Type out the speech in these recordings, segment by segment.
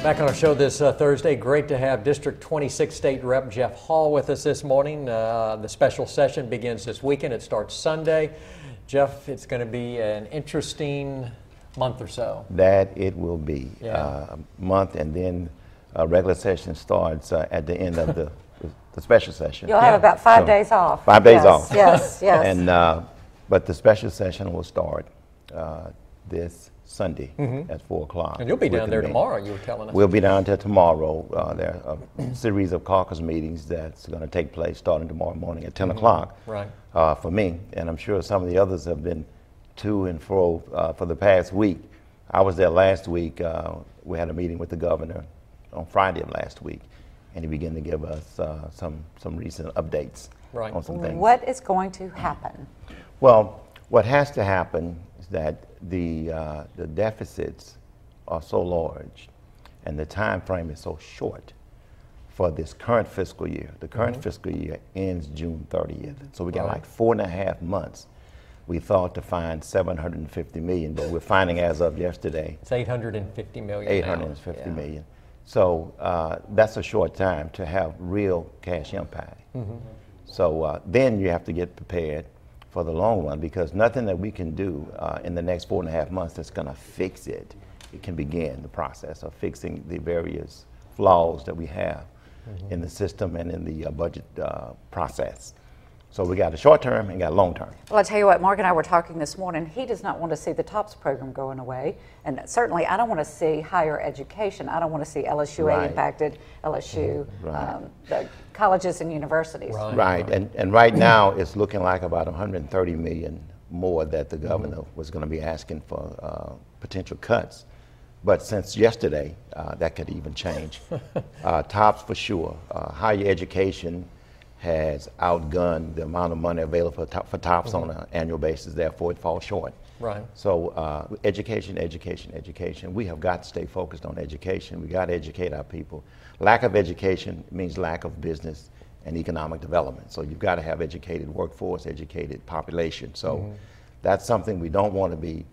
Back on our show this Thursday, great to have District 26 State Rep Jeff Hall with us this morning. The special session begins this weekend. It starts Sunday. Jeff, it's going to be an interesting month or so. That it will be. A month, and then regular session starts at the end of the special session. You'll have about 5 days off. 5 days off. Yes, yes. And but the special session will start this Sunday at 4 o'clock. And you'll be down there tomorrow, you were telling us. We'll be down there tomorrow. There are a series of caucus meetings that's going to take place starting tomorrow morning at 10 o'clock for me. And I'm sure some of the others have been to and fro for the past week. I was there last week. We had a meeting with the governor on Friday of last week, and he began to give us some recent updates on some things. What is going to happen? Well, what has to happen is that the deficits are so large and the time frame is so short for this current fiscal year. The current fiscal year ends June 30th. So we got like 4.5 months. We thought to find $750 million, but we're finding as of yesterday. It's $850 million. $850 million. So that's a short time to have real cash impact. So then you have to get prepared for the long run, because nothing that we can do in the next 4.5 months that's going to fix it. It can begin the process of fixing the various flaws that we have in the system and in the budget process. So we got a short term and got a long term. Well, I tell you what, Mark and I were talking this morning. He does not want to see the TOPS program going away. And certainly I don't want to see higher education. I don't want to see LSUA impacted, LSU, the colleges and universities. And right now it's looking like about $130 million more that the governor was going to be asking for potential cuts. But since yesterday, that could even change. TOPS for sure. Higher education has outgunned the amount of money available for TOPS on an annual basis, therefore it falls short. So education, education, education. We have got to stay focused on education. We got to educate our people. Lack of education means lack of business and economic development. So you've got to have educated workforce, educated population. So that's something we don't want to be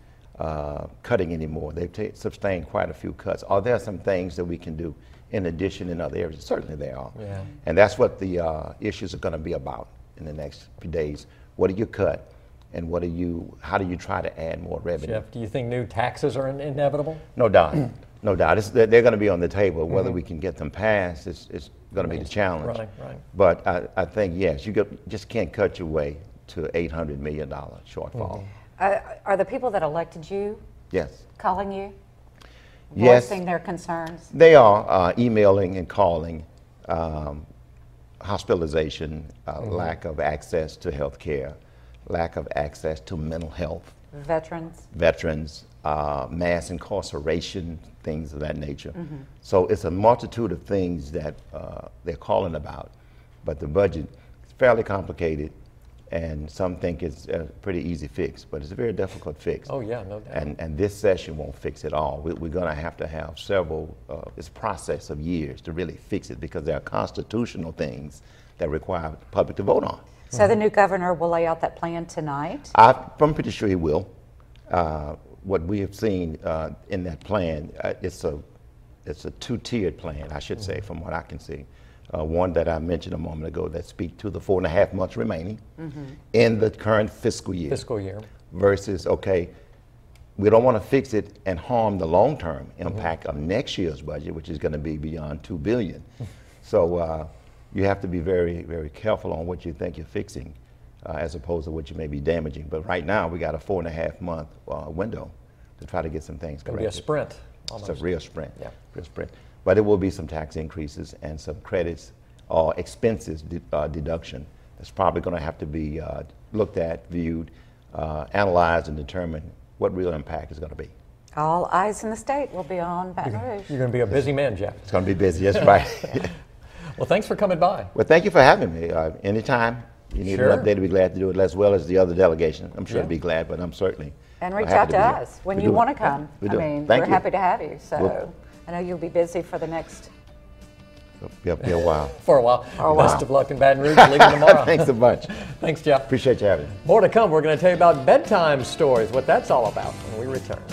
cutting anymore. They've sustained quite a few cuts. Are there some things that we can do in addition in other areas? Certainly there are. And that's what the issues are going to be about in the next few days. What do you cut, and how do you try to add more revenue? Jeff, do you think new taxes are inevitable? No doubt. No doubt. They're going to be on the table. Whether we can get them passed is going to be the challenge. But I think, yes, you just can't cut your way to $800 million shortfall. Are the people that elected you calling you? Voicing their concerns? They are emailing and calling. Hospitalization, lack of access to health care, lack of access to mental health. Veterans, mass incarceration, things of that nature. So it's a multitude of things that they're calling about. But the budget is fairly complicated, and some think it's a pretty easy fix, but it's a very difficult fix. Oh yeah, no doubt. And this session won't fix it all. We're going to have several, it's a process of years to really fix it, because there are constitutional things that require the public to vote on. So the new governor will lay out that plan tonight? I'm pretty sure he will. What we have seen in that plan, it's a two-tiered plan, I should say, from what I can see. One that I mentioned a moment ago that speaks to the 4.5 months remaining in the current fiscal year. Versus, okay, we don't want to fix it and harm the long-term impact of next year's budget, which is going to be beyond $2 billion. So you have to be very, very careful on what you think you're fixing as opposed to what you may be damaging. But right now, we got a 4.5 month window to try to get some things corrected. It'll be a sprint. Almost. It's a real sprint. Real sprint. But it will be some tax increases and some credits or expenses deduction that's probably going to have to be looked at, viewed, analyzed, and determine what real impact is going to be. All eyes in the state will be on Baton Rouge. You're going to be a busy man, Jeff. It's going to be busy, that's right. Well, thanks for coming by. Well, thank you for having me. Anytime you need an update, I'd be glad to do it, as well as the other delegation. I'm sure I'd be glad, but I'm certainly And reach out to us when you want to come. I mean, we're happy to have you. So I know you'll be busy for the next Be a while. For a while. Best of luck in Baton Rouge. Leaving tomorrow. Thanks a bunch. Thanks, Jeff. Appreciate you having me. More to come. We're going to tell you about bedtime stories, what that's all about when we return.